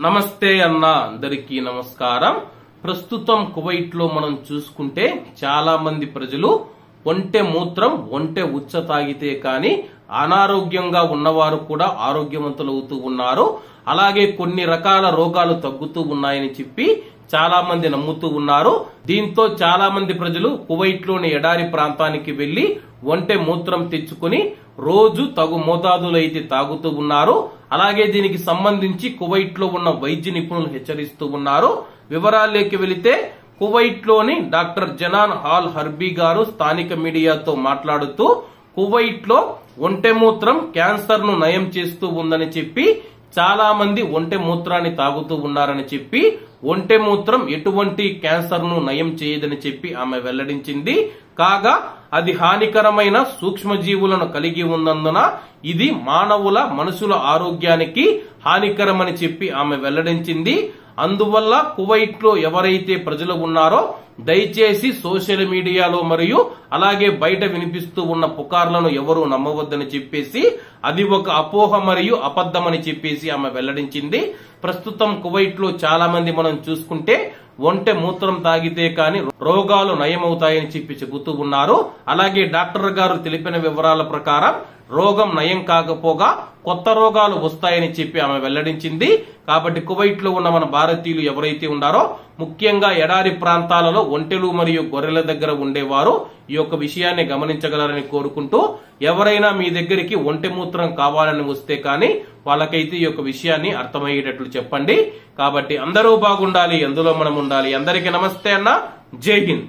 నమస్తే అన్న అందరికీ నమస్కారం. ప్రస్తుతం కువైట్ లో మనం చూసుకుంటే చాలా మంది ప్రజలు ఒంటె మూత్రం ఒంటె ఉచ్చ తాగితే కానీ అనారోగ్యంగా ఉన్నవారు కూడా ఆరోగ్యవంతులు అవుతూ ఉన్నారు. అలాగే కొన్ని రకాల రోగాలు తగ్గుతూ ఉన్నాయని చెప్పి చాలా మంది నమ్ముతూ ఉన్నారు. దీంతో చాలా మంది ప్రజలు కువైట్ లోని ఎడారి ప్రాంతానికి వెళ్లి ఒంటె మూత్రం తెచ్చుకుని రోజు తగు మోతాదులో అయితే తాగుతూ ఉన్నారు. అలాగే దీనికి సంబంధించి కువైట్ లో ఉన్న వైద్య నిపుణులు హెచ్చరిస్తూ ఉన్నారు. వివరాల్లోకి వెళితే కువైట్ లోని డాక్టర్ జనాన్ హాల్ హర్బీ గారు స్థానిక మీడియాతో మాట్లాడుతూ కువైట్ లో ఒంటె మూత్రం క్యాన్సర్ ను నయం చేస్తూ ఉందని చెప్పి చాలా మంది ఒంటె మూత్రాన్ని తాగుతూ ఉన్నారని చెప్పి ఒంటె మూత్రం ఎటువంటి క్యాన్సర్ ను నయం చేయదని చెప్పి ఆమె వెల్లడించింది. కాగా అది హానికరమైన సూక్ష్మజీవులను కలిగి ఉన్నందున ఇది మనుషుల ఆరోగ్యానికి హానికరమని చెప్పి ఆమె వెల్లడించింది. అందువల్ల కువైట్ లో ఎవరైతే ప్రజలు ఉన్నారో దయచేసి సోషల్ మీడియాలో మరియు అలాగే బయట వినిపిస్తూ ఉన్న పుకార్లను ఎవరూ నమ్మవద్దని చెప్పేసి అది ఒక అపోహ మరియు అబద్ధమని చెప్పేసి ఆమె వెల్లడించింది. ప్రస్తుతం కువైట్ లో చాలా మంది మనం చూసుకుంటే ఒంటె మూత్రం తాగితే కానీ రోగాలు నయమవుతాయని చెప్పి చెబుతూ ఉన్నారు. అలాగే డాక్టర్ గారు తెలిపిన వివరాల ప్రకారం రోగం నయం కాకపోగా కొత్త రోగాలు వస్తాయని చెప్పి ఆమె వెల్లడించింది. కాబట్టి కువైట్ లో ఉన్న మన భారతీయులు ఎవరైతే ఉన్నారో ముఖ్యంగా ఎడారి ప్రాంతాలలో ఒంటెలు మరియు గొర్రెల దగ్గర ఉండేవారు ఈ యొక్క విషయాన్ని గమనించగలరని కోరుకుంటూ ఎవరైనా మీ దగ్గరికి ఒంటె మూత్రం కావాలని వస్తే కానీ వాళ్ళకైతే ఈ యొక్క విషయాన్ని అర్థమయ్యేటట్లు చెప్పండి. కాబట్టి అందరూ బాగుండాలి, అందులో మనం ఉండాలి. అందరికీ నమస్తే అన్న, జై హింద్.